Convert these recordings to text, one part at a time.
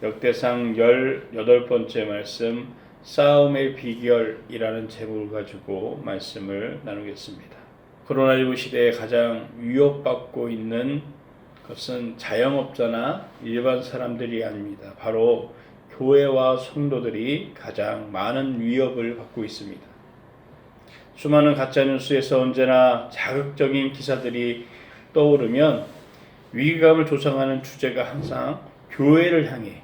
역대상 18번째 말씀, 싸움의 비결이라는 제목을 가지고 말씀을 나누겠습니다. 코로나19 시대에 가장 위협받고 있는 것은 자영업자나 일반 사람들이 아닙니다. 바로 교회와 성도들이 가장 많은 위협을 받고 있습니다. 수많은 가짜뉴스에서 언제나 자극적인 기사들이 떠오르면 위기감을 조성하는 주제가 항상 교회를 향해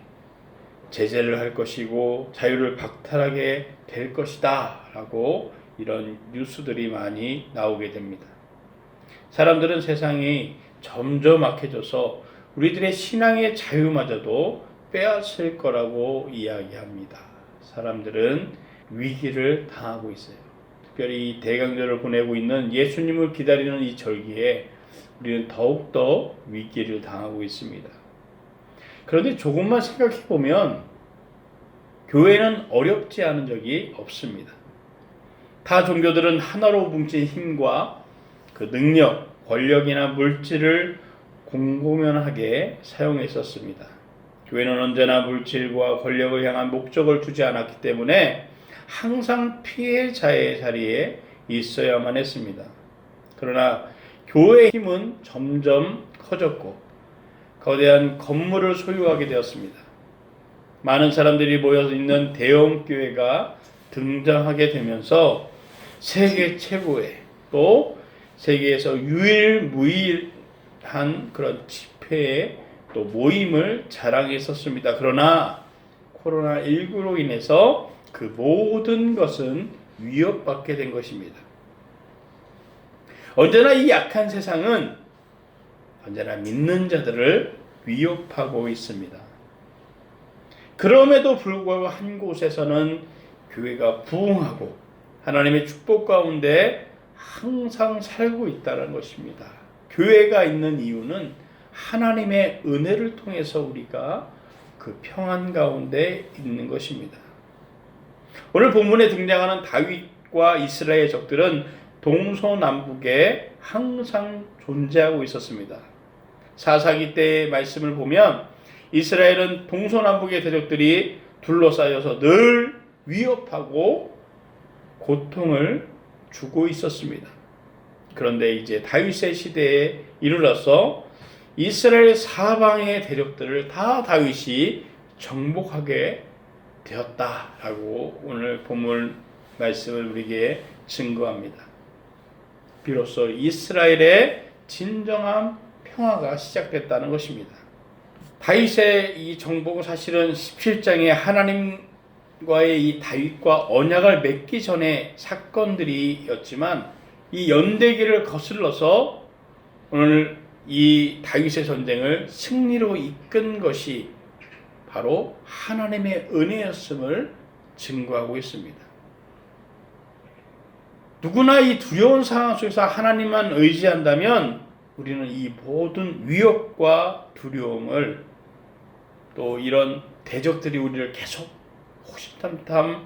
제재를 할 것이고 자유를 박탈하게 될 것이다 라고 이런 뉴스들이 많이 나오게 됩니다. 사람들은 세상이 점점 악해져서 우리들의 신앙의 자유마저도 빼앗을 거라고 이야기합니다. 사람들은 위기를 당하고 있어요. 특별히 이 대강절을 보내고 있는 예수님을 기다리는 이 절기에 우리는 더욱더 위기를 당하고 있습니다. 그런데 조금만 생각해 보면 교회는 어렵지 않은 적이 없습니다. 타 종교들은 하나로 뭉친 힘과 그 능력, 권력이나 물질을 공공연하게 사용했었습니다. 교회는 언제나 물질과 권력을 향한 목적을 두지 않았기 때문에 항상 피해자의 자리에 있어야만 했습니다. 그러나 교회의 힘은 점점 커졌고 거대한 건물을 소유하게 되었습니다. 많은 사람들이 모여 있는 대형 교회가 등장하게 되면서 세계 최고의 또 세계에서 유일무이한 그런 집회의 또 모임을 자랑했었습니다. 그러나 코로나19로 인해서 그 모든 것은 위협받게 된 것입니다. 언제나 이 약한 세상은 언제나 믿는 자들을 위협하고 있습니다. 그럼에도 불구하고 한 곳에서는 교회가 부흥하고 하나님의 축복 가운데 항상 살고 있다는 것입니다. 교회가 있는 이유는 하나님의 은혜를 통해서 우리가 그 평안 가운데 있는 것입니다. 오늘 본문에 등장하는 다윗과 이스라엘의 적들은 동서남북에 항상 존재하고 있었습니다. 사사기 때의 말씀을 보면 이스라엘은 동서남북의 대적들이 둘러싸여서 늘 위협하고 고통을 주고 있었습니다. 그런데 이제 다윗의 시대에 이르러서 이스라엘 사방의 대적들을 다 다윗이 정복하게 되었다라고 오늘 본문 말씀을 우리에게 증거합니다. 비로소 이스라엘의 진정한 평화가 시작됐다는 것입니다. 다윗의 이 정복은 사실은 17장에 하나님과의 이 다윗과 언약을 맺기 전에 사건들이었지만 이 연대기를 거슬러서 오늘 이 다윗의 전쟁을 승리로 이끈 것이 바로 하나님의 은혜였음을 증거하고 있습니다. 누구나 이 두려운 상황 속에서 하나님만 의지한다면 우리는 이 모든 위협과 두려움을 또 이런 대적들이 우리를 계속 호시탐탐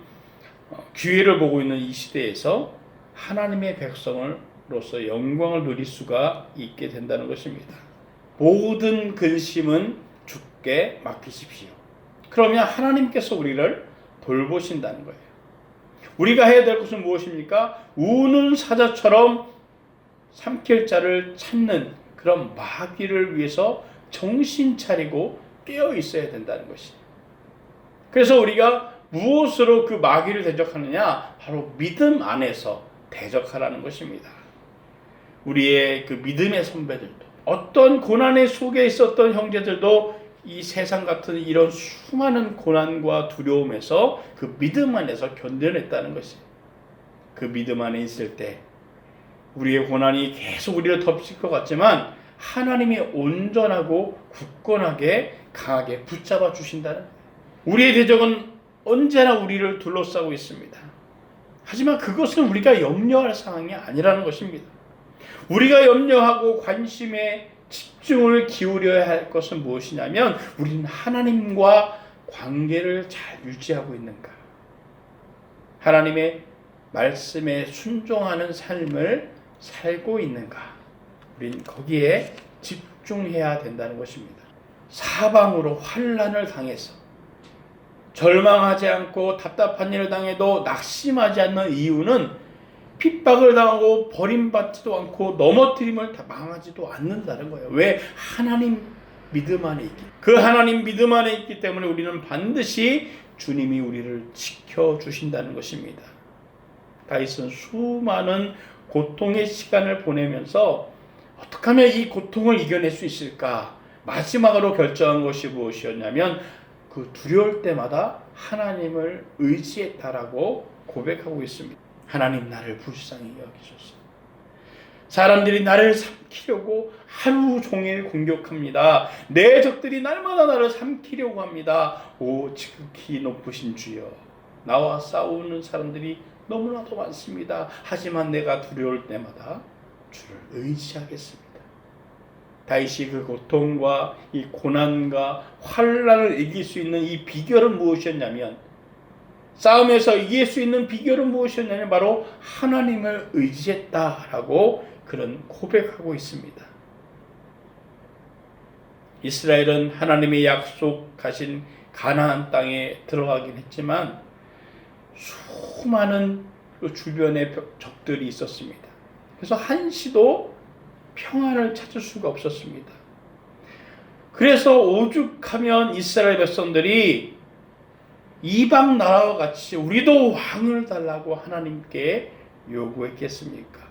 기회를 보고 있는 이 시대에서 하나님의 백성으로서 영광을 누릴 수가 있게 된다는 것입니다. 모든 근심은 주께 맡기십시오. 그러면 하나님께서 우리를 돌보신다는 거예요. 우리가 해야 될 것은 무엇입니까? 우는 사자처럼 삼킬 자를 찾는 그런 마귀를 위해서 정신 차리고 깨어 있어야 된다는 것이에요. 그래서 우리가 무엇으로 그 마귀를 대적하느냐? 바로 믿음 안에서 대적하라는 것입니다. 우리의 그 믿음의 선배들도 어떤 고난의 속에 있었던 형제들도 이 세상 같은 이런 수많은 고난과 두려움에서 그 믿음 안에서 견뎌냈다는 것이에요. 그 믿음 안에 있을 때 우리의 고난이 계속 우리를 덮칠 것 같지만 하나님이 온전하고 굳건하게 강하게 붙잡아 주신다는 거예요. 우리의 대적은 언제나 우리를 둘러싸고 있습니다. 하지만 그것은 우리가 염려할 상황이 아니라는 것입니다. 우리가 염려하고 관심에 집중을 기울여야 할 것은 무엇이냐면 우리는 하나님과 관계를 잘 유지하고 있는가, 하나님의 말씀에 순종하는 삶을 살고 있는가, 우린 거기에 집중해야 된다는 것입니다. 사방으로 환난을 당해서 절망하지 않고 답답한 일을 당해도 낙심하지 않는 이유는 핍박을 당하고 버림받지도 않고 넘어뜨림을 당하지도 않는다는 거예요. 왜? 하나님 믿음 안에 있기. 그 하나님 믿음 안에 있기 때문에 우리는 반드시 주님이 우리를 지켜주신다는 것입니다. 다윗은 수많은 고통의 시간을 보내면서 어떻게 하면 이 고통을 이겨낼 수 있을까? 마지막으로 결정한 것이 무엇이었냐면 그 두려울 때마다 하나님을 의지했다라고 고백하고 있습니다. 하나님 나를 불쌍히 여기소서. 사람들이 나를 삼키려고 하루 종일 공격합니다. 내 적들이 날마다 나를 삼키려고 합니다. 오 지극히 높으신 주여, 나와 싸우는 사람들이 너무나도 많습니다. 하지만 내가 두려울 때마다 주를 의지하겠습니다. 다윗이 그 고통과 이 고난과 환난을 이길 수 있는 이 비결은 무엇이었냐면, 싸움에서 이길 수 있는 비결은 무엇이었냐면 바로 하나님을 의지했다라고 그런 고백하고 있습니다. 이스라엘은 하나님의 약속하신 가나안 땅에 들어가긴 했지만 수많은 주변에 적들이 있었습니다. 그래서 한시도 평안을 찾을 수가 없었습니다. 그래서 오죽하면 이스라엘 백성들이 이방 나라와 같이 우리도 왕을 달라고 하나님께 요구했겠습니까?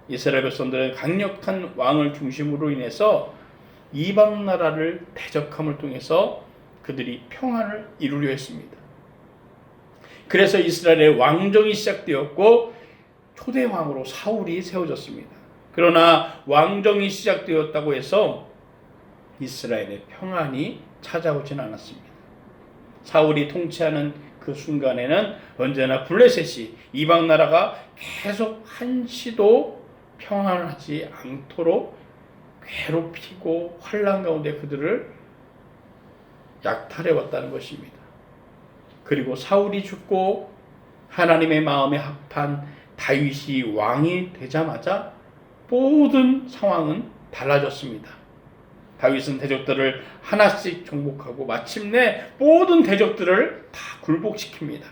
이스라엘 백성들은 강력한 왕을 중심으로 인해서 이방 나라를 대적함을 통해서 그들이 평안을 이루려 했습니다. 그래서 이스라엘의 왕정이 시작되었고 초대 왕으로 사울이 세워졌습니다. 그러나 왕정이 시작되었다고 해서 이스라엘의 평안이 찾아오진 않았습니다. 사울이 통치하는 그 순간에는 언제나 블레셋이 이방 나라가 계속 한시도 평안하지 않도록 괴롭히고 환난 가운데 그들을 약탈해 왔다는 것입니다. 그리고 사울이 죽고 하나님의 마음에 합한 다윗이 왕이 되자마자 모든 상황은 달라졌습니다. 다윗은 대적들을 하나씩 정복하고 마침내 모든 대적들을 다 굴복시킵니다.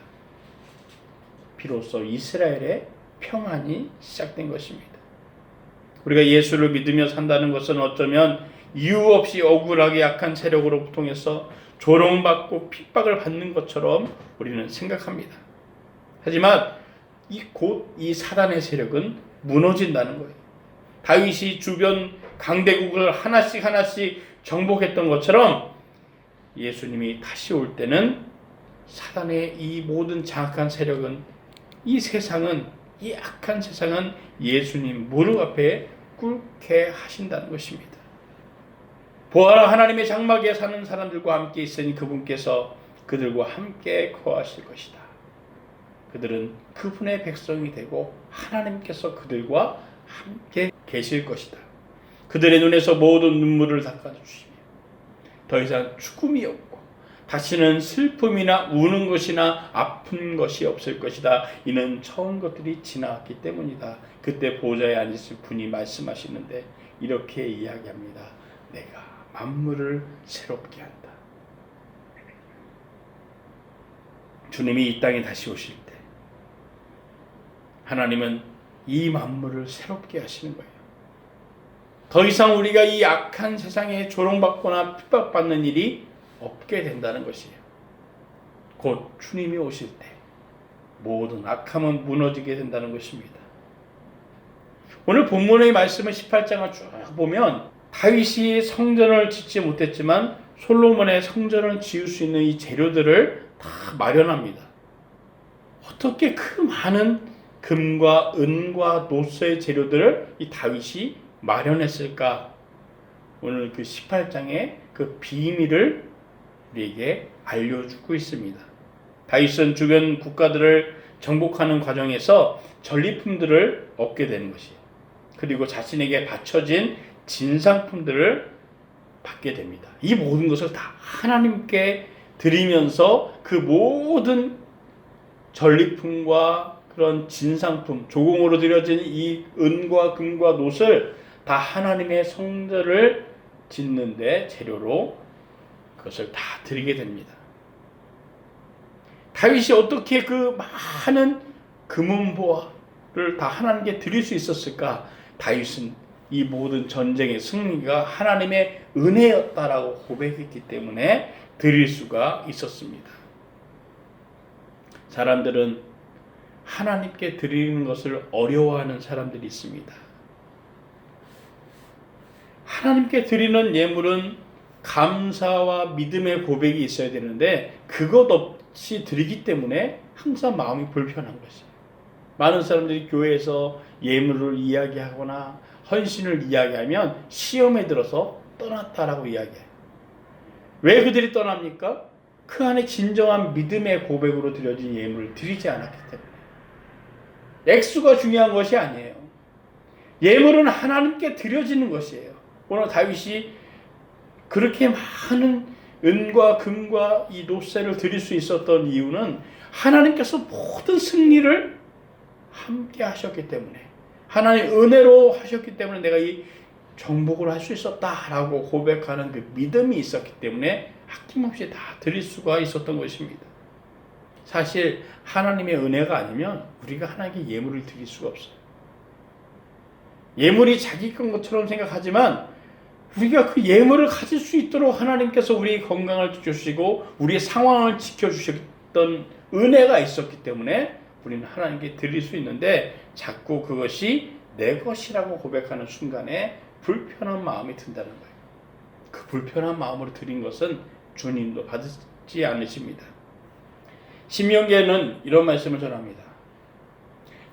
비로소 이스라엘의 평안이 시작된 것입니다. 우리가 예수를 믿으며 산다는 것은 어쩌면 이유 없이 억울하게 약한 세력으로 통해서 조롱받고 핍박을 받는 것처럼 우리는 생각합니다. 하지만 곧 이 사단의 세력은 무너진다는 거예요. 다윗이 주변 강대국을 하나씩 정복했던 것처럼 예수님이 다시 올 때는 사단의 이 모든 장악한 세력은, 이 세상은, 이 악한 세상은 예수님 무릎 앞에 꿇게 하신다는 것입니다. 보아라, 하나님의 장막에 사는 사람들과 함께 있으니 그분께서 그들과 함께 거하실 것이다. 그들은 그분의 백성이 되고 하나님께서 그들과 함께 계실 것이다. 그들의 눈에서 모든 눈물을 닦아주시며 더 이상 죽음이 없고 다시는 슬픔이나 우는 것이나 아픈 것이 없을 것이다. 이는 처음 것들이 지나갔기 때문이다. 그때 보좌에 앉으실 분이 말씀하시는데 이렇게 이야기합니다. 내가 만물을 새롭게 한다. 주님이 이 땅에 다시 오실 때 하나님은 이 만물을 새롭게 하시는 거예요. 더 이상 우리가 이 악한 세상에 조롱받거나 핍박받는 일이 없게 된다는 것이에요. 곧 주님이 오실 때 모든 악함은 무너지게 된다는 것입니다. 오늘 본문의 말씀을 18장을 쭉 보면 다윗이 성전을 짓지 못했지만 솔로몬의 성전을 지을 수 있는 이 재료들을 다 마련합니다. 어떻게 그 많은 금과 은과 노쇠의 재료들을 이 다윗이 마련했을까? 오늘 그 18장의 그 비밀을 우리에게 알려주고 있습니다. 다윗은 주변 국가들을 정복하는 과정에서 전리품들을 얻게 되는 것이에요. 그리고 자신에게 바쳐진 진상품들을 받게 됩니다. 이 모든 것을 다 하나님께 드리면서 그 모든 전리품과 그런 진상품, 조공으로 드려진 이 은과 금과 놋을 다 하나님의 성전을 짓는데 재료로 그것을 다 드리게 됩니다. 다윗이 어떻게 그 많은 금은보화를 다 하나님께 드릴 수 있었을까? 다윗은 이 모든 전쟁의 승리가 하나님의 은혜였다라고 고백했기 때문에 드릴 수가 있었습니다. 사람들은 하나님께 드리는 것을 어려워하는 사람들이 있습니다. 하나님께 드리는 예물은 감사와 믿음의 고백이 있어야 되는데 그것 없이 드리기 때문에 항상 마음이 불편한 것이에요. 많은 사람들이 교회에서 예물을 이야기하거나 헌신을 이야기하면 시험에 들어서 떠났다라고 이야기해요. 왜 그들이 떠납니까? 그 안에 진정한 믿음의 고백으로 드려진 예물을 드리지 않았기 때문에. 액수가 중요한 것이 아니에요. 예물은 하나님께 드려지는 것이에요. 오늘 다윗이 그렇게 많은 은과 금과 이 노새를 드릴 수 있었던 이유는 하나님께서 모든 승리를 함께 하셨기 때문에, 하나님 은혜로 하셨기 때문에 내가 이 정복을 할 수 있었다라고 고백하는 그 믿음이 있었기 때문에 아낌없이 다 드릴 수가 있었던 것입니다. 사실 하나님의 은혜가 아니면 우리가 하나님께 예물을 드릴 수가 없어요. 예물이 자기 것처럼 생각하지만 우리가 그 예물을 가질 수 있도록 하나님께서 우리의 건강을 주시고 우리의 상황을 지켜주셨던 은혜가 있었기 때문에 우리는 하나님께 드릴 수 있는데 자꾸 그것이 내 것이라고 고백하는 순간에 불편한 마음이 든다는 거예요. 그 불편한 마음으로 드린 것은 주님도 받지 않으십니다. 신명기에는 이런 말씀을 전합니다.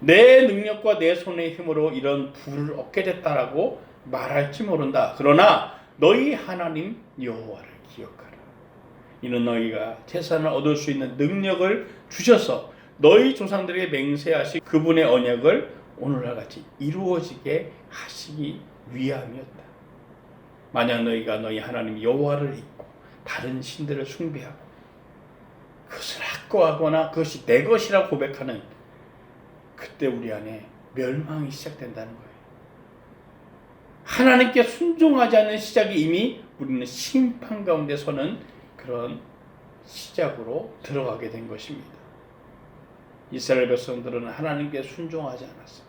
내 능력과 내 손의 힘으로 이런 부를 얻게 됐다라고 말할지 모른다. 그러나 너희 하나님 여호와를 기억하라. 이는 너희가 재산을 얻을 수 있는 능력을 주셔서 너희 조상들에게 맹세하신 그분의 언약을 오늘날 같이 이루어지게 하시기 위함이었다. 만약 너희가 너희 하나님 여호와를 잊고 다른 신들을 숭배하고 그것을 확고하거나 그것이 내 것이라고 고백하는 그때 우리 안에 멸망이 시작된다는 거예요. 하나님께 순종하지 않는 시작이 이미 우리는 심판 가운데 서는 그런 시작으로 들어가게 된 것입니다. 이스라엘 백성들은 하나님께 순종하지 않았어요.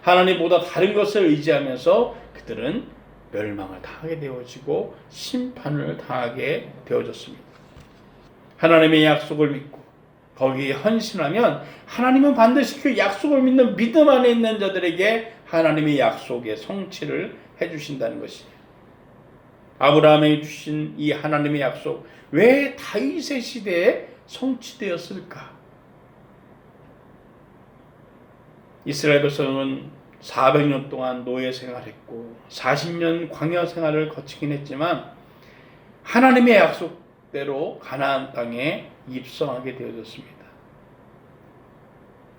하나님보다 다른 것을 의지하면서 그들은 멸망을 당하게 되어지고 심판을 당하게 되어졌습니다. 하나님의 약속을 믿고 거기에 헌신하면 하나님은 반드시 그 약속을 믿는 믿음 안에 있는 자들에게 하나님의 약속의 성취를 해주신다는 것이에요. 아브라함에게 주신 이 하나님의 약속, 왜 다윗의 시대에 성취되었을까? 이스라엘 백성은 400년 동안 노예 생활했고 40년 광야 생활을 거치긴 했지만 하나님의 약속대로 가나안 땅에 입성하게 되어졌습니다.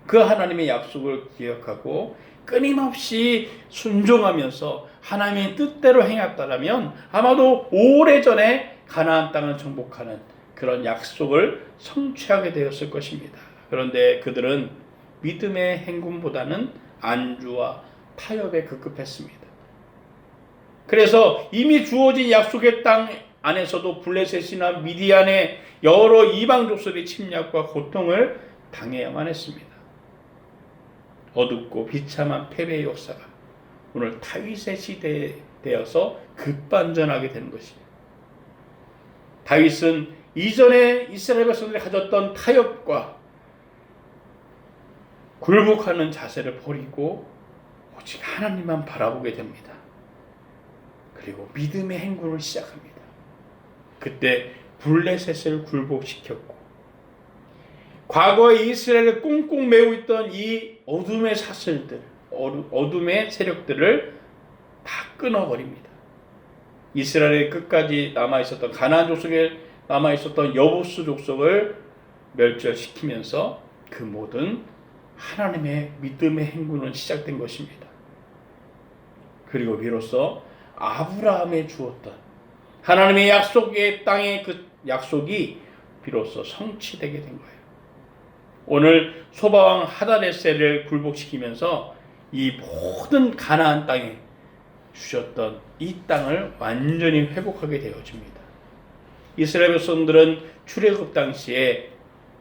그 하나님의 약속을 기억하고 끊임없이 순종하면서 하나님의 뜻대로 행했다면 아마도 오래전에 가나안 땅을 정복하는 그런 약속을 성취하게 되었을 것입니다. 그런데 그들은 믿음의 행군보다는 안주와 타협에 급급했습니다. 그래서 이미 주어진 약속의 땅 안에서도 블레셋이나 미디안의 여러 이방 족속의 침략과 고통을 당해야만 했습니다. 어둡고 비참한 패배의 역사가 오늘 다윗의 시대에 되어서 급반전하게 되는 것입니다. 다윗은 이전에 이스라엘 백성들이 가졌던 타협과 굴복하는 자세를 버리고 오직 하나님만 바라보게 됩니다. 그리고 믿음의 행군을 시작합니다. 그때 블레셋을 굴복시켰고 과거에 이스라엘을 꽁꽁 메고 있던 이 어둠의 사슬들, 어둠의 세력들을 다 끊어버립니다. 이스라엘의 끝까지 남아있었던 가나안 족속에 남아있었던 여부스 족속을 멸절시키면서 그 모든 하나님의 믿음의 행군은 시작된 것입니다. 그리고 비로소 아브라함에 주었던 하나님의 약속의 땅의 그 약속이 비로소 성취되게 된 거예요. 오늘 소바왕 하다레셀을 굴복시키면서 이 모든 가나안 땅에 주셨던 이 땅을 완전히 회복하게 되어집니다. 이스라엘 백성들은 출애굽 당시에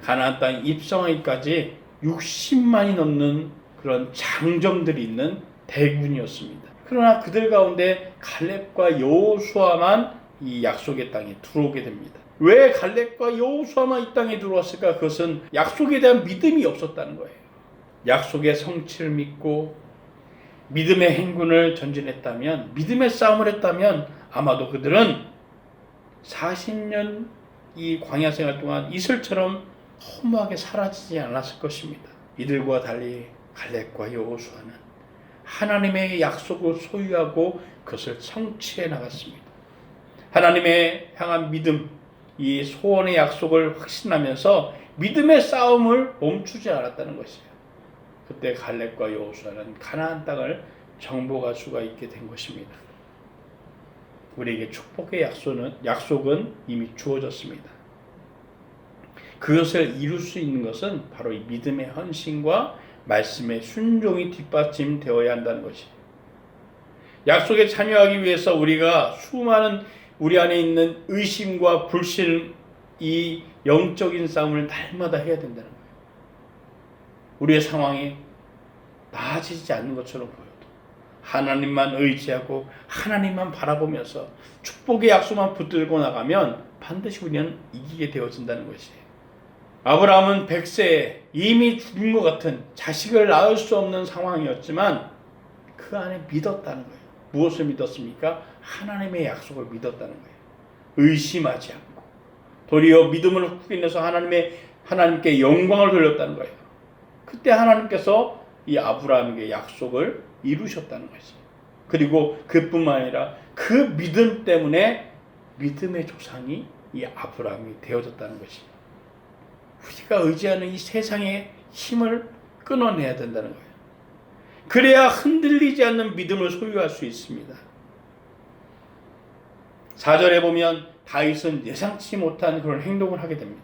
가나안 땅 입성하기까지 60만이 넘는 그런 장정들이 있는 대군이었습니다. 그러나 그들 가운데 갈렙과 여호수아만 이 약속의 땅에 들어오게 됩니다. 왜 갈렙과 여호수아만 이 땅에 들어왔을까? 그것은 약속에 대한 믿음이 없었다는 거예요. 약속의 성취를 믿고 믿음의 행군을 전진했다면, 믿음의 싸움을 했다면 아마도 그들은 40년 이 광야 생활 동안 이슬처럼 허무하게 사라지지 않았을 것입니다. 이들과 달리 갈렙과 여호수아는 하나님의 약속을 소유하고 그것을 성취해 나갔습니다. 하나님의 향한 믿음, 이 소원의 약속을 확신하면서 믿음의 싸움을 멈추지 않았다는 것이에요. 그때 갈렙과 여호수아는 가나안 땅을 정복할 수가 있게 된 것입니다. 우리에게 축복의 약속은 이미 주어졌습니다. 그것을 이룰 수 있는 것은 바로 이 믿음의 헌신과 말씀의 순종이 뒷받침되어야 한다는 것이에요. 약속에 참여하기 위해서 우리가 수많은 우리 안에 있는 의심과 불신, 이 영적인 싸움을 날마다 해야 된다는 거예요. 우리의 상황이 나아지지 않는 것처럼 보여도 하나님만 의지하고 하나님만 바라보면서 축복의 약속만 붙들고 나가면 반드시 우리는 이기게 되어진다는 것이에요. 아브라함은 100세에 이미 죽은 것 같은 자식을 낳을 수 없는 상황이었지만 그 안에 믿었다는 거예요. 무엇을 믿었습니까? 하나님의 약속을 믿었다는 거예요. 의심하지 않고 도리어 믿음을 확인해서 하나님께 영광을 돌렸다는 거예요. 그때 하나님께서 이 아브라함에게 약속을 이루셨다는 것이에요. 그리고 그뿐만 아니라 그 믿음 때문에 믿음의 조상이 이 아브라함이 되어졌다는 것이에요. 우리가 의지하는 이 세상의 힘을 끊어내야 된다는 거예요. 그래야 흔들리지 않는 믿음을 소유할 수 있습니다. 4절에 보면 다윗은 예상치 못한 그런 행동을 하게 됩니다.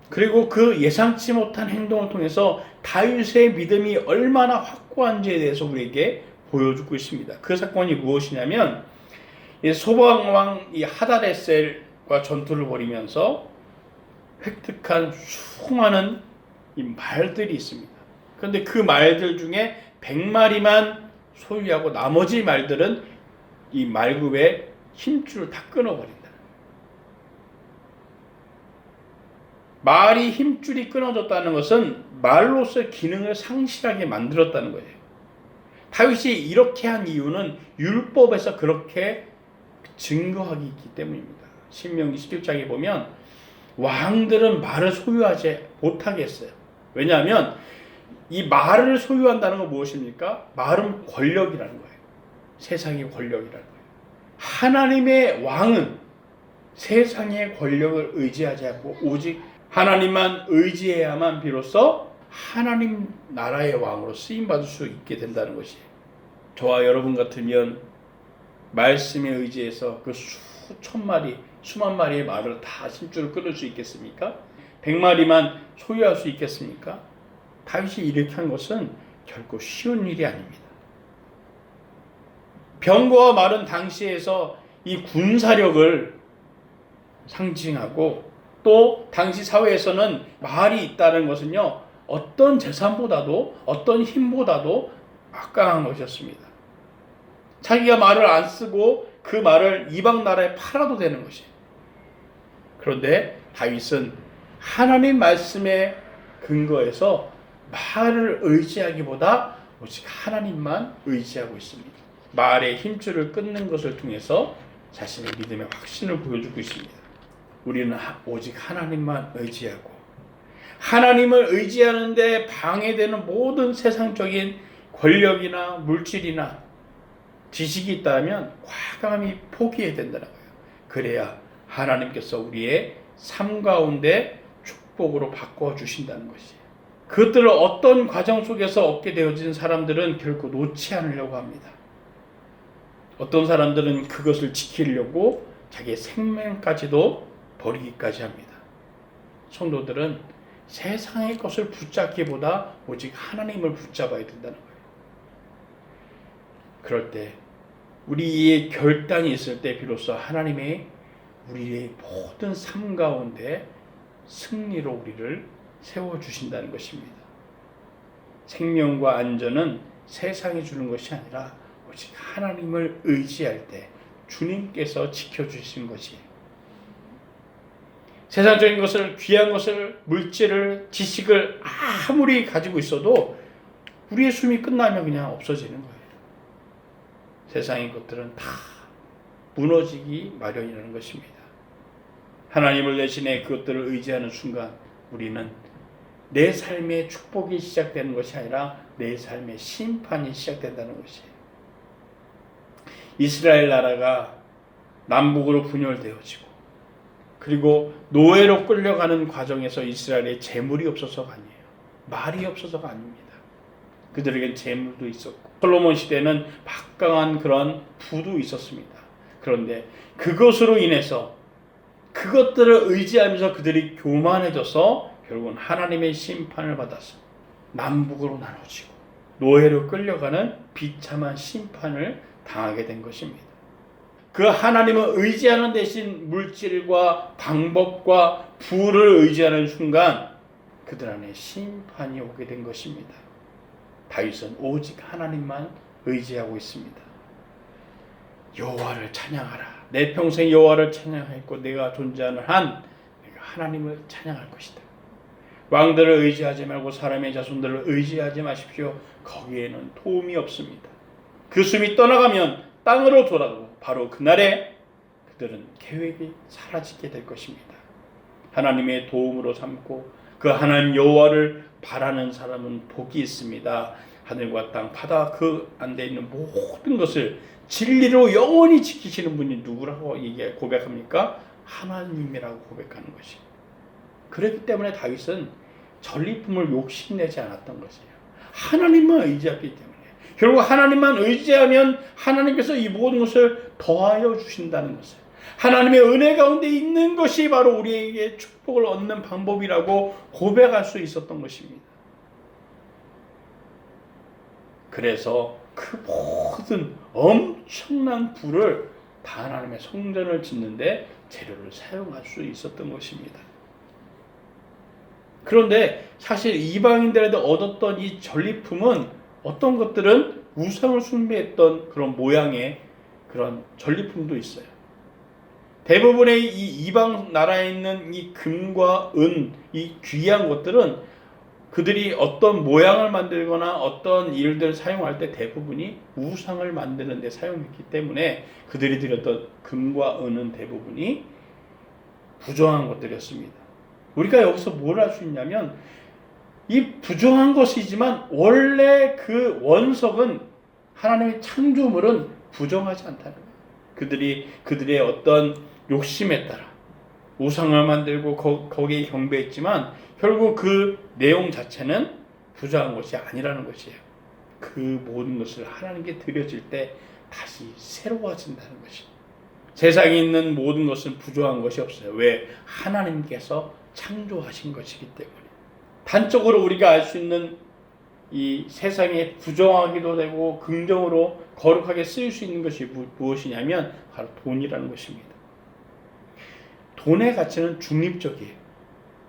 그리고 그 예상치 못한 행동을 통해서 다윗의 믿음이 얼마나 확고한지에 대해서 우리에게 보여주고 있습니다. 그 사건이 무엇이냐면 소방왕 이 하다데셀과 전투를 벌이면서 획득한 수많은 이 말들이 있습니다. 그런데 그 말들 중에 100마리만 소유하고 나머지 말들은 이 말굽의 힘줄을 다 끊어버린다. 말이 힘줄이 끊어졌다는 것은 말로서의 기능을 상실하게 만들었다는 거예요. 다윗이 이렇게 한 이유는 율법에서 그렇게 증거하기 있기 때문입니다. 신명기 11장에 보면 왕들은 말을 소유하지 못하겠어요. 왜냐하면 이 말을 소유한다는 건 무엇입니까? 말은 권력이라는 거예요. 세상의 권력이라는 거예요. 하나님의 왕은 세상의 권력을 의지하지 않고 오직 하나님만 의지해야만 비로소 하나님 나라의 왕으로 쓰임받을 수 있게 된다는 것이에요. 저와 여러분 같으면 말씀에 의지해서 그 수천 마리, 수만 마리의 말을 다 힘줄을 끊을 수 있겠습니까? 100마리만 소유할 수 있겠습니까? 다윗이 이렇게 한 것은 결코 쉬운 일이 아닙니다. 병거와 말은 당시에서 이 군사력을 상징하고 또 당시 사회에서는 말이 있다는 것은요, 어떤 재산보다도 어떤 힘보다도 막강한 것이었습니다. 자기가 말을 안 쓰고 그 말을 이방 나라에 팔아도 되는 것이에요. 그런데 다윗은 하나님 말씀에 근거해서 말을 의지하기보다 오직 하나님만 의지하고 있습니다. 말의 힘줄을 끊는 것을 통해서 자신의 믿음의 확신을 보여주고 있습니다. 우리는 오직 하나님만 의지하고 하나님을 의지하는데 방해되는 모든 세상적인 권력이나 물질이나 지식이 있다면 과감히 포기해야 된다는 거예요. 그래야 하나님께서 우리의 삶 가운데 축복으로 바꿔주신다는 것이에요. 그것들을 어떤 과정 속에서 얻게 되어진 사람들은 결코 놓지 않으려고 합니다. 어떤 사람들은 그것을 지키려고 자기의 생명까지도 버리기까지 합니다. 성도들은 세상의 것을 붙잡기보다 오직 하나님을 붙잡아야 된다는 거예요. 그럴 때 우리의 결단이 있을 때 비로소 하나님의 우리의 모든 삶 가운데 승리로 우리를 세워주신다는 것입니다. 생명과 안전은 세상이 주는 것이 아니라 오직 하나님을 의지할 때 주님께서 지켜주신 것이에요. 세상적인 것을, 귀한 것을, 물질을, 지식을 아무리 가지고 있어도 우리의 숨이 끝나면 그냥 없어지는 거예요. 세상의 것들은 다 무너지기 마련이라는 것입니다. 하나님을 대신해 그것들을 의지하는 순간 우리는 내 삶의 축복이 시작되는 것이 아니라 내 삶의 심판이 시작된다는 것이에요. 이스라엘 나라가 남북으로 분열되어지고 그리고 노예로 끌려가는 과정에서 이스라엘에 재물이 없어서가 아니에요. 말이 없어서가 아닙니다. 그들에겐 재물도 있었고 솔로몬 시대는 막강한 그런 부도 있었습니다. 그런데 그것으로 인해서 그것들을 의지하면서 그들이 교만해져서 결국은 하나님의 심판을 받아서 남북으로 나눠지고 노예로 끌려가는 비참한 심판을 당하게 된 것입니다. 그 하나님을 의지하는 대신 물질과 방법과 부를 의지하는 순간 그들 안에 심판이 오게 된 것입니다. 다윗은 오직 하나님만 의지하고 있습니다. 여호와를 찬양하라. 내 평생 여호와를 찬양하였고 내가 존재하는 한 내가 하나님을 찬양할 것이다. 왕들을 의지하지 말고 사람의 자손들을 의지하지 마십시오. 거기에는 도움이 없습니다. 그 숨이 떠나가면 땅으로 돌아가고 바로 그날에 그들은 계획이 사라지게 될 것입니다. 하나님의 도움으로 삼고 그 하나님 여호와를 바라는 사람은 복이 있습니다. 하늘과 땅, 바다 그 안에 있는 모든 것을 진리로 영원히 지키시는 분이 누구라고 고백합니까? 하나님이라고 고백하는 것이에요. 그렇기 때문에 다윗은 전리품을 욕심내지 않았던 것이에요. 하나님만 의지했기 때문에. 결국 하나님만 의지하면 하나님께서 이 모든 것을 더하여 주신다는 것을, 하나님의 은혜 가운데 있는 것이 바로 우리에게 축복을 얻는 방법이라고 고백할 수 있었던 것입니다. 그래서 그 모든 엄청난 부를 다 하나님의 성전을 짓는데 재료를 사용할 수 있었던 것입니다. 그런데 사실 이방인들에게 얻었던 이 전리품은 어떤 것들은 우상을 숭배했던 그런 모양의 그런 전리품도 있어요. 대부분의 이 이방 나라에 있는 이 금과 은, 이 귀한 것들은 그들이 어떤 모양을 만들거나 어떤 일들을 사용할 때 대부분이 우상을 만드는 데 사용했기 때문에 그들이 드렸던 금과 은은 대부분이 부정한 것들이었습니다. 우리가 여기서 뭘 알 수 있냐면 이 부정한 것이지만 원래 그 원석은 하나님의 창조물은 부정하지 않다는 거예요. 그들의 어떤 욕심에 따라 우상을 만들고 거기에 경배했지만 결국 그 내용 자체는 부정한 것이 아니라는 것이에요. 그 모든 것을 하나님께 드려질 때 다시 새로워진다는 것이에요. 세상에 있는 모든 것은 부정한 것이 없어요. 왜? 하나님께서 창조하신 것이기 때문에. 단적으로 우리가 알 수 있는 이 세상에 부정하기도 되고 긍정으로 거룩하게 쓰일 수 있는 것이 무엇이냐면 바로 돈이라는 것입니다. 돈의 가치는 중립적이에요.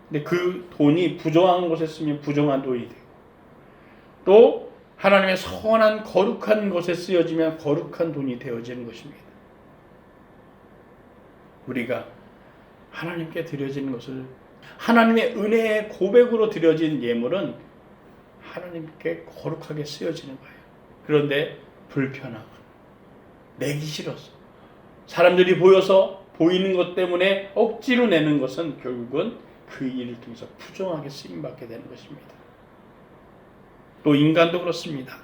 근데 그 돈이 부정한 곳에 쓰면 부정한 돈이 되고 또 하나님의 선한 거룩한 것에 쓰여지면 거룩한 돈이 되어지는 것입니다. 우리가 하나님께 드려지는 것을 하나님의 은혜의 고백으로 드려진 예물은 하나님께 거룩하게 쓰여지는 거예요. 그런데 불편하고 내기 싫어서 사람들이 보이는 것 때문에 억지로 내는 것은 결국은 그 일을 통해서 부정하게 쓰임받게 되는 것입니다. 또 인간도 그렇습니다.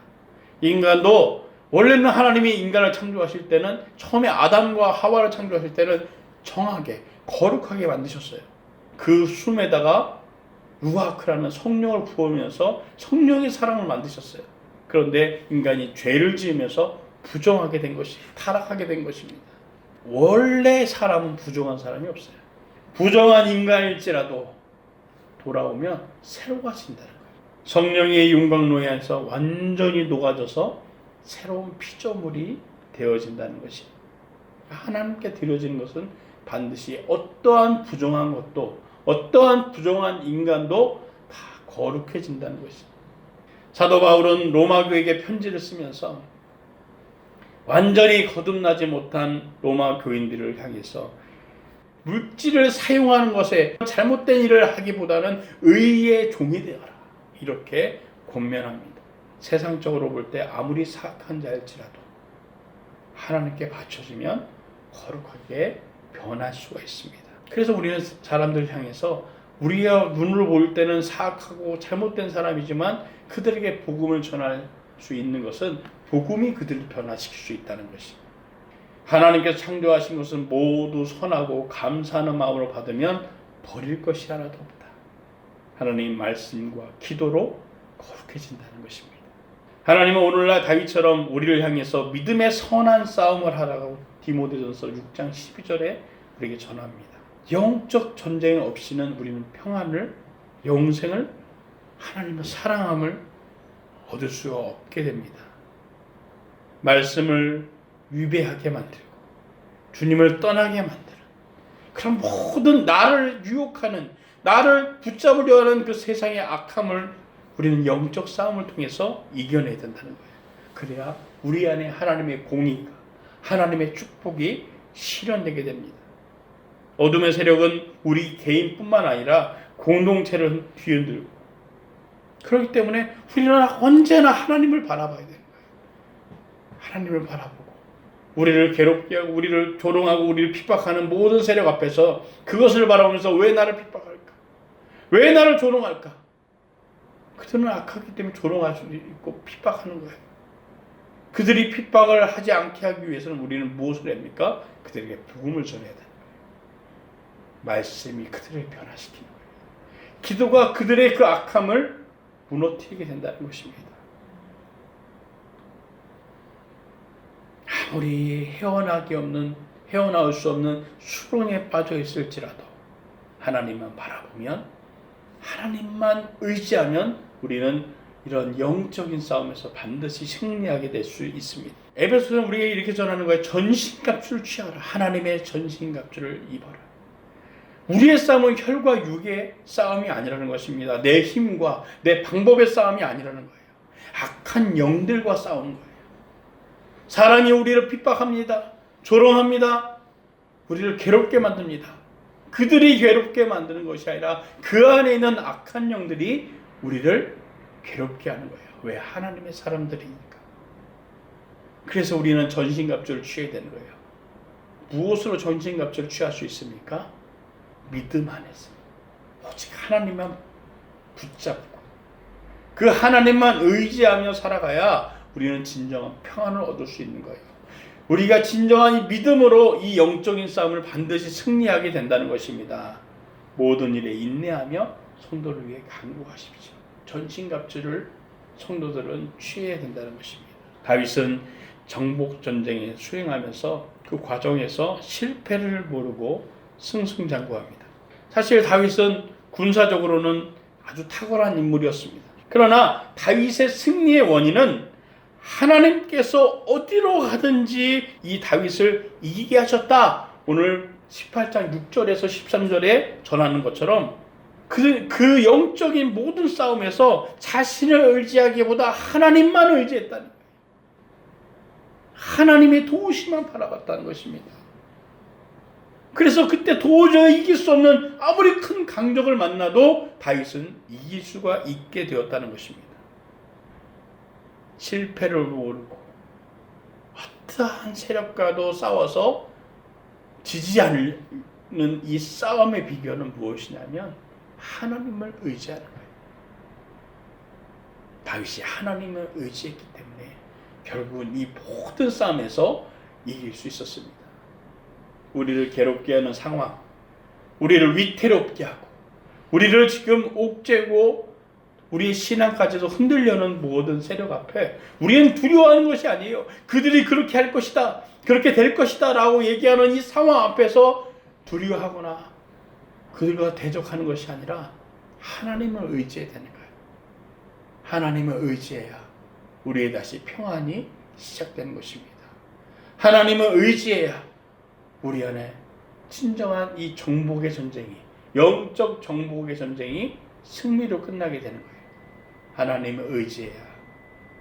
인간도 원래는 하나님이 인간을 창조하실 때는 처음에 아담과 하와를 창조하실 때는 정하게 거룩하게 만드셨어요. 그 숨에다가 루아크라는 성령을 부으면서 성령의 사랑을 만드셨어요. 그런데 인간이 죄를 지으면서 부정하게 된 것이 타락하게 된 것입니다. 원래 사람은 부정한 사람이 없어요. 부정한 인간일지라도 돌아오면 새로워진다는 거예요. 성령의 윤곽로에 안에서 완전히 녹아져서 새로운 피조물이 되어진다는 것이 하나님께 드려지는 것은 반드시 어떠한 부정한 것도 어떠한 부정한 인간도 다 거룩해진다는 것입니다. 사도 바울은 로마 교회에게 편지를 쓰면서 완전히 거듭나지 못한 로마 교인들을 향해서 물질을 사용하는 것에 잘못된 일을 하기보다는 의의 종이 되어라, 이렇게 권면합니다. 세상적으로 볼 때 아무리 사악한 자일지라도 하나님께 바쳐지면 거룩하게 변할 수가 있습니다. 그래서 우리는 사람들 향해서 우리가 눈으로 볼 때는 사악하고 잘못된 사람이지만 그들에게 복음을 전할 수 있는 것은 복음이 그들을 변화시킬 수 있다는 것입니다. 하나님께서 창조하신 것은 모두 선하고 감사하는 마음으로 받으면 버릴 것이 하나도 없다. 하나님의 말씀과 기도로 거룩해진다는 것입니다. 하나님은 오늘날 다윗처럼 우리를 향해서 믿음의 선한 싸움을 하라고 디모데전서 6장 12절에 우리에게 전합니다. 영적 전쟁 없이는 우리는 평안을, 영생을, 하나님의 사랑함을 얻을 수가 없게 됩니다. 말씀을 위배하게 만들고 주님을 떠나게 만드는 그런 모든 나를 유혹하는, 나를 붙잡으려 하는 그 세상의 악함을 우리는 영적 싸움을 통해서 이겨내야 된다는 거예요. 그래야 우리 안에 하나님의 공의가, 하나님의 축복이 실현되게 됩니다. 어둠의 세력은 우리 개인뿐만 아니라 공동체를 뒤흔들고, 그렇기 때문에 우리는 언제나 하나님을 바라봐야 되는 거예요. 하나님을 바라보고 우리를 괴롭게 하고 우리를 조롱하고 우리를 핍박하는 모든 세력 앞에서 그것을 바라보면서 왜 나를 핍박할까? 왜 나를 조롱할까? 그들은 악하기 때문에 조롱할 수 있고 핍박하는 거예요. 그들이 핍박을 하지 않게 하기 위해서는 우리는 무엇을 합니까? 그들에게 복음을 전해야 되는 거예요. 말씀이 그들을 변화시키는 거예요. 기도가 그들의 그 악함을 무너뜨리게 된다는 것입니다. 아무리 헤어나올 수 없는 수렁에 빠져 있을지라도 하나님만 바라보면, 하나님만 의지하면 우리는 이런 영적인 싸움에서 반드시 승리하게 될 수 있습니다. 에베소서는 우리에게 이렇게 전하는 거예요. 전신갑주를 취하라. 하나님의 전신갑주를 입어라. 우리의 싸움은 혈과 육의 싸움이 아니라는 것입니다. 내 힘과 내 방법의 싸움이 아니라는 거예요. 악한 영들과 싸우는 거예요. 사람이 우리를 핍박합니다. 조롱합니다. 우리를 괴롭게 만듭니다. 그들이 괴롭게 만드는 것이 아니라 그 안에 있는 악한 영들이 우리를 괴롭게 하는 거예요. 왜? 하나님의 사람들이니까. 그래서 우리는 전신갑주를 취해야 되는 거예요. 무엇으로 전신갑주를 취할 수 있습니까? 믿음 안에서 오직 하나님만 붙잡고 그 하나님만 의지하며 살아가야 우리는 진정한 평안을 얻을 수 있는 거예요. 우리가 진정한 이 믿음으로 이 영적인 싸움을 반드시 승리하게 된다는 것입니다. 모든 일에 인내하며 성도를 위해 간구하십시오. 전신갑주를 성도들은 취해야 된다는 것입니다. 다윗은 정복 전쟁에 수행하면서 그 과정에서 실패를 모르고 승승장구합니다. 사실 다윗은 군사적으로는 아주 탁월한 인물이었습니다. 그러나 다윗의 승리의 원인은 하나님께서 어디로 가든지 이 다윗을 이기게 하셨다. 오늘 18장 6절에서 13절에 전하는 것처럼 그 영적인 모든 싸움에서 자신을 의지하기보다 하나님만 의지했다는 거예요. 하나님의 도우심만 바라봤다는 것입니다. 그래서 그때 도저히 이길 수 없는 아무리 큰 강적을 만나도 다윗은 이길 수가 있게 되었다는 것입니다. 실패를 모르고 어떠한 세력과도 싸워서 지지 않는 이 싸움의 비결은 무엇이냐면 하나님을 의지하는 거예요. 다윗이 하나님을 의지했기 때문에 결국은 이 모든 싸움에서 이길 수 있었습니다. 우리를 괴롭게 하는 상황, 우리를 위태롭게 하고 우리를 지금 옥죄고 우리의 신앙까지도 흔들려는 모든 세력 앞에 우리는 두려워하는 것이 아니에요. 그들이 그렇게 할 것이다, 그렇게 될 것이다 라고 얘기하는 이 상황 앞에서 두려워하거나 그들과 대적하는 것이 아니라 하나님을 의지해야 되는 거예요. 하나님을 의지해야 우리의 다시 평안이 시작되는 것입니다. 하나님을 의지해야 우리 안에 진정한 이 정복의 전쟁이, 영적 정복의 전쟁이 승리로 끝나게 되는 거예요. 하나님을 의지해야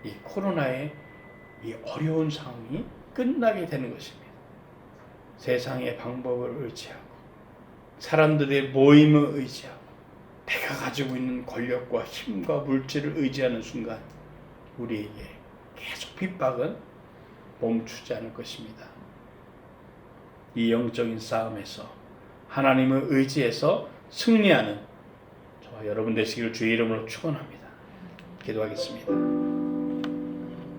이 코로나의 이 어려운 상황이 끝나게 되는 것입니다. 세상의 방법을 의지하고 사람들의 모임을 의지하고 내가 가지고 있는 권력과 힘과 물질을 의지하는 순간 우리에게 계속 핍박은 멈추지 않을 것입니다. 이 영적인 싸움에서 하나님을 의지해서 승리하는 저와 여러분 되시기를 주의 이름으로 축원합니다. 기도하겠습니다.